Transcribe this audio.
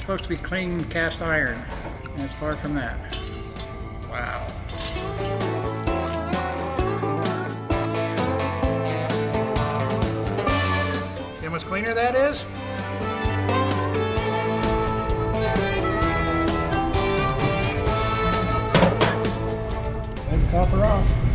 supposed to be clean cast iron, and it's far from that. Wow. See how much cleaner that is? Let's top her off.